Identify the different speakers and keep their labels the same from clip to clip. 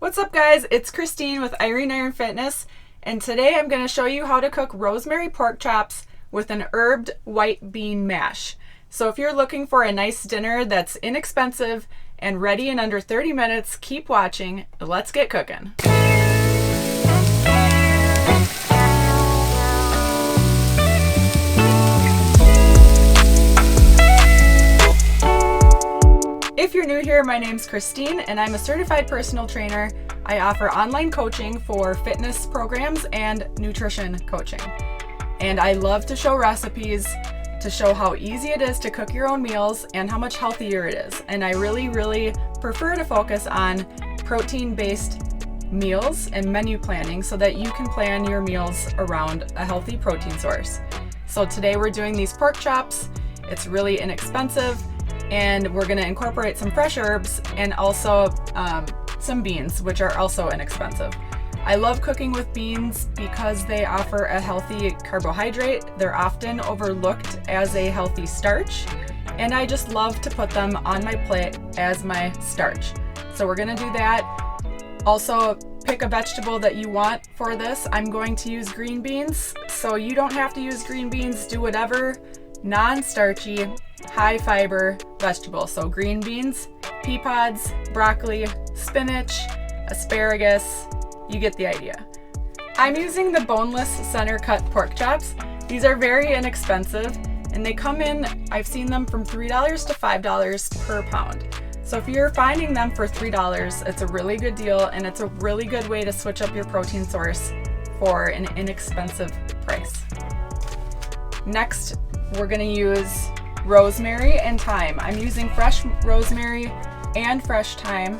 Speaker 1: What's up guys, it's Christine with Irene Fitness, and today I'm going to show you how to cook rosemary pork chops with an herbed white bean mash. So if you're looking for a nice dinner that's inexpensive and ready in under 30 minutes, keep watching. Let's get cooking. If you're new here, my name's Christine and I'm a certified personal trainer. I offer online coaching for fitness programs and nutrition coaching. And I love to show recipes to show how easy it is to cook your own meals and how much healthier it is. And I really prefer to focus on protein-based meals and menu planning so that you can plan your meals around a healthy protein source. So today we're doing these pork chops. It's really inexpensive. And we're going to incorporate some fresh herbs and also some beans, which are also inexpensive. I love cooking with beans because they offer a healthy carbohydrate. They're often overlooked as a healthy starch, and I just love to put them on my plate as my starch. So we're going to do that. Also, pick a vegetable that you want for this. I'm going to use green beans, so you don't have to use green beans. Do whatever non-starchy, high fiber vegetable. So green beans, pea pods, broccoli, spinach, asparagus, you get the idea. I'm using the boneless center cut pork chops. These are very inexpensive and they come in, I've seen them from $3 to $5 per pound. So if you're finding them for $3, it's a really good deal and it's a really good way to switch up your protein source for an inexpensive price. Next, we're gonna use rosemary and thyme. I'm using fresh rosemary and fresh thyme.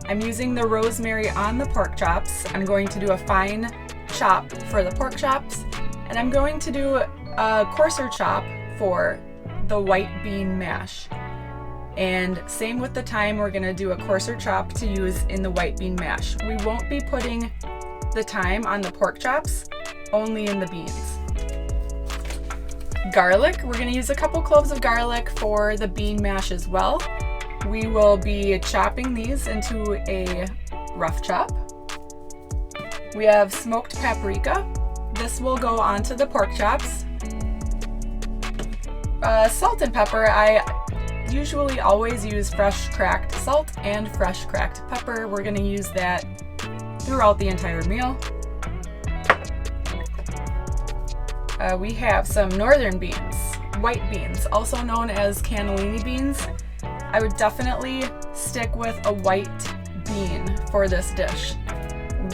Speaker 1: I'm using the rosemary on the pork chops. I'm going to do a fine chop for the pork chops, and I'm going to do a coarser chop for the white bean mash. And same with the thyme, we're gonna do a coarser chop to use in the white bean mash. We won't be putting the thyme on the pork chops, only in the beans. Garlic, we're going to use a couple cloves of garlic for the bean mash as well. We will be chopping these into a rough chop. We have smoked paprika. This will go onto the pork chops. Salt and pepper, I usually always use fresh cracked salt and fresh cracked pepper. We're going to use that throughout the entire meal. We have some northern beans, white beans, also known as cannellini beans. I would definitely stick with a white bean for this dish.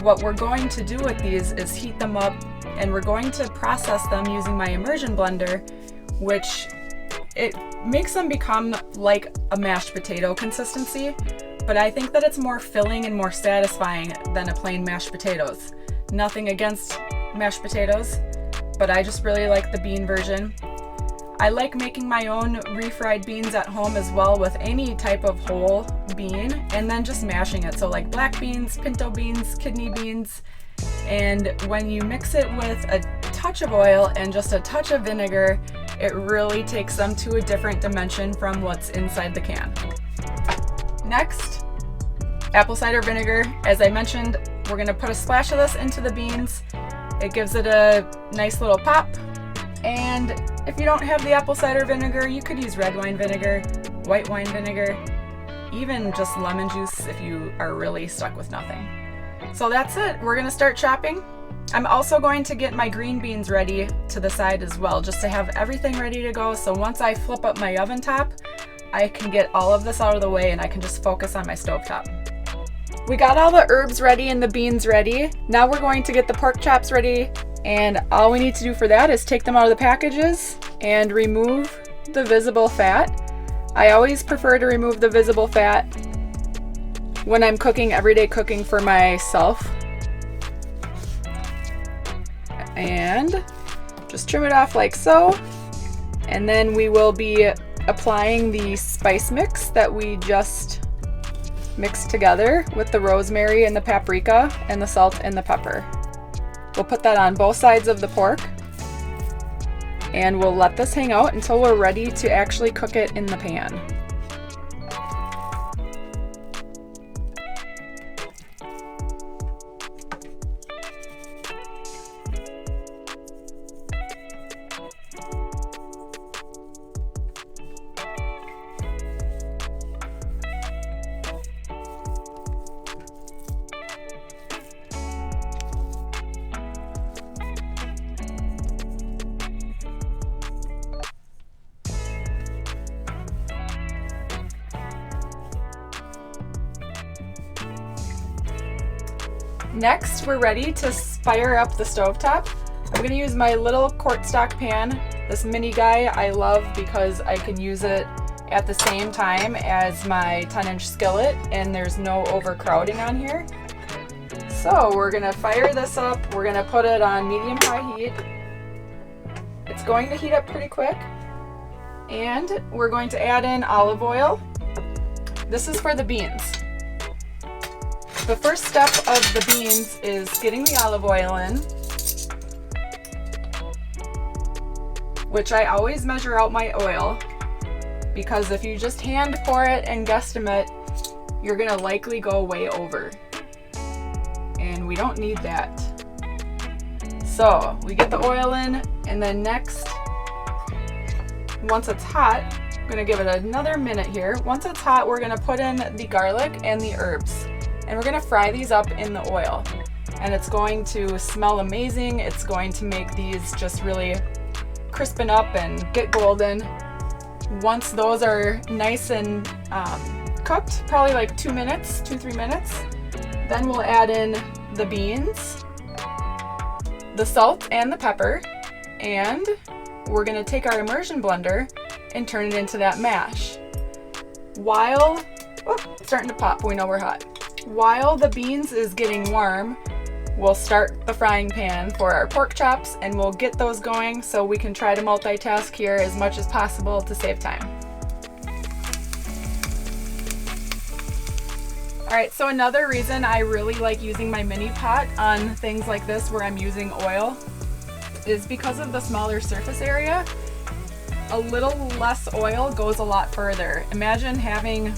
Speaker 1: What we're going to do with these is heat them up, and we're going to process them using my immersion blender, which it makes them become like a mashed potato consistency, but I think that it's more filling and more satisfying than a plain mashed potatoes. Nothing against mashed potatoes, but I just really like the bean version. I like making my own refried beans at home as well with any type of whole bean and then just mashing it. So like black beans, pinto beans, kidney beans. And when you mix it with a touch of oil and just a touch of vinegar, it really takes them to a different dimension from what's inside the can. Next, apple cider vinegar. As I mentioned, we're gonna put a splash of this into the beans. It gives it a nice little pop. And if you don't have the apple cider vinegar, you could use red wine vinegar, white wine vinegar, even just lemon juice if you are really stuck with nothing. So that's it. We're gonna start chopping. I'm also going to get my green beans ready to the side as well, just to have everything ready to go. So once I flip up my oven top, I can get all of this out of the way and I can just focus on my stovetop. We got all the herbs ready and the beans ready. Now we're going to get the pork chops ready, and all we need to do for that is take them out of the packages and remove the visible fat. I always prefer to remove the visible fat when I'm cooking everyday cooking for myself. And just trim it off like so. And then we will be applying the spice mix that we just mixed together with the rosemary and the paprika and the salt and the pepper. We'll put that on both sides of the pork and we'll let this hang out until we're ready to actually cook it in the pan. Next, we're ready to fire up the stovetop. I'm gonna use my little quart stock pan. This mini guy I love because I can use it at the same time as my 10-inch skillet and there's no overcrowding on here. So we're gonna fire this up. We're gonna put it on medium-high heat. It's going to heat up pretty quick. And we're going to add in olive oil. This is for the beans. The first step of the beans is getting the olive oil in, which I always measure out my oil, because if you just hand pour it and guesstimate, you're gonna likely go way over. And we don't need that. So we get the oil in, and then next, once it's hot, I'm gonna give it another minute here. Once it's hot, we're gonna put in the garlic and the herbs. And we're gonna fry these up in the oil. And it's going to smell amazing. It's going to make these just really crispen up and get golden. Once those are nice and cooked, probably like 2 minutes, 2-3 minutes, then we'll add in the beans, the salt and the pepper, and we're gonna take our immersion blender and turn it into that mash. While, it's starting to pop, we know we're hot. While the beans is getting warm, we'll start the frying pan for our pork chops and we'll get those going so we can try to multitask here as much as possible to save time. Alright, so another reason I really like using my mini pot on things like this where I'm using oil is because of the smaller surface area. A little less oil goes a lot further. Imagine having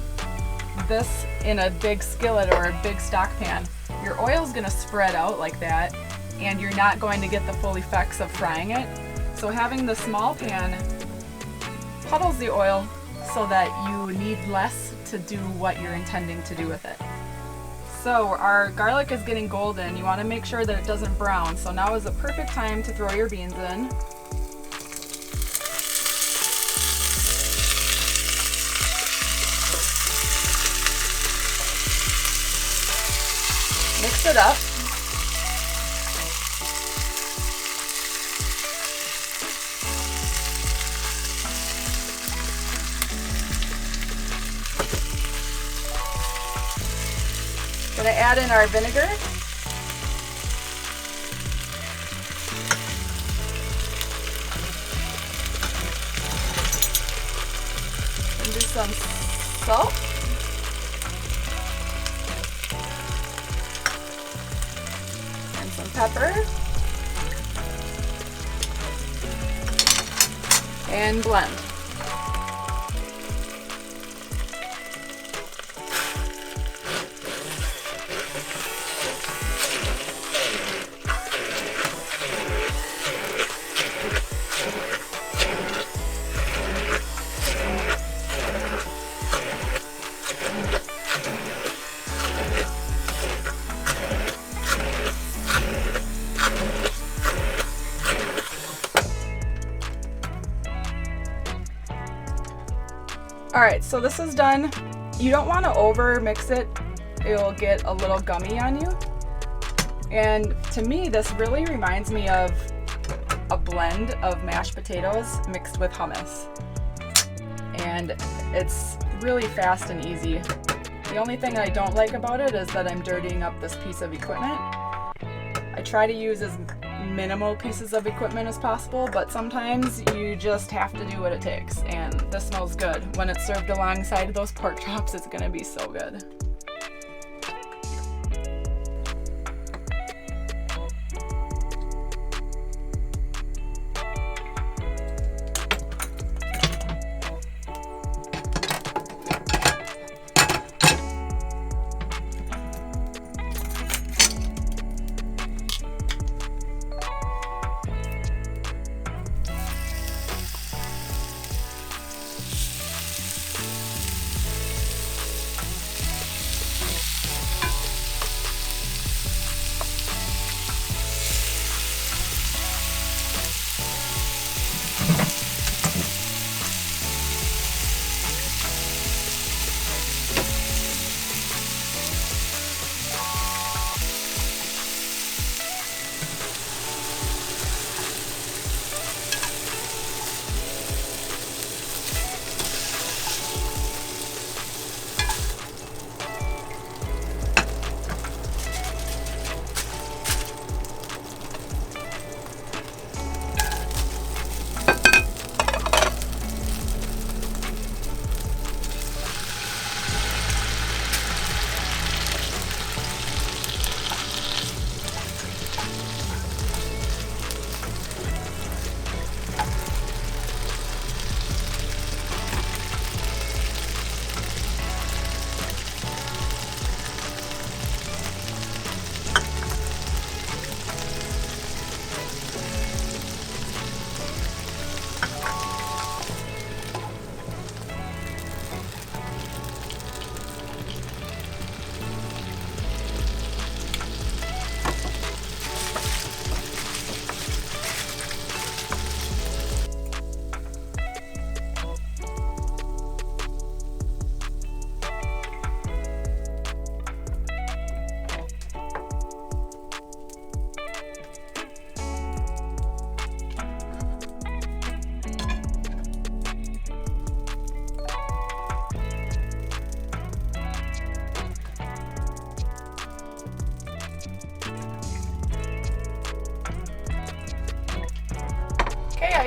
Speaker 1: this in a big skillet or a big stock pan. Your oil is going to spread out like that and you're not going to get the full effects of frying it. So having the small pan puddles the oil so that you need less to do what you're intending to do with it. So our garlic is getting golden. You want to make sure that it doesn't brown. So now is the perfect time to throw your beans in. Mix it up. Gonna add in our vinegar. And do some salt. And some pepper. And blend. Alright, so this is done. You don't want to over mix it. It'll get a little gummy on you. And to me, this really reminds me of a blend of mashed potatoes mixed with hummus. And it's really fast and easy. The only thing I don't like about it is that I'm dirtying up this piece of equipment. I try to use as minimal pieces of equipment as possible, but sometimes you just have to do what it takes, and this smells good. When it's served alongside those pork chops, it's gonna be so good.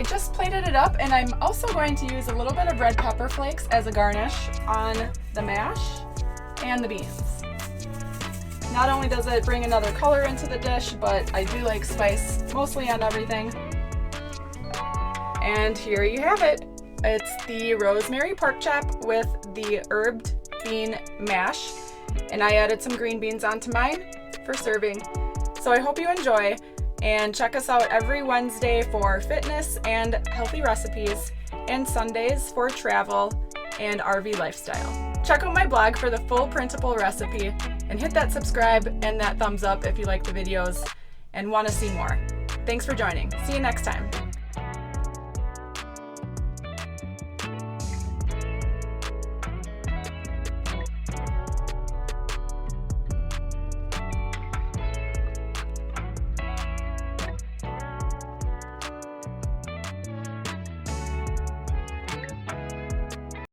Speaker 1: I just plated it up, and I'm also going to use a little bit of red pepper flakes as a garnish on the mash and the beans. Not only does it bring another color into the dish, but I do like spice mostly on everything. And here you have it. It's the rosemary pork chop with the herbed bean mash, and I added some green beans onto mine for serving. So I hope you enjoy, and check us out every Wednesday for fitness and healthy recipes, and Sundays for travel and RV lifestyle. Check out my blog for the full printable recipe, and hit that subscribe and that thumbs up if you like the videos and want to see more. Thanks for joining. See you next time.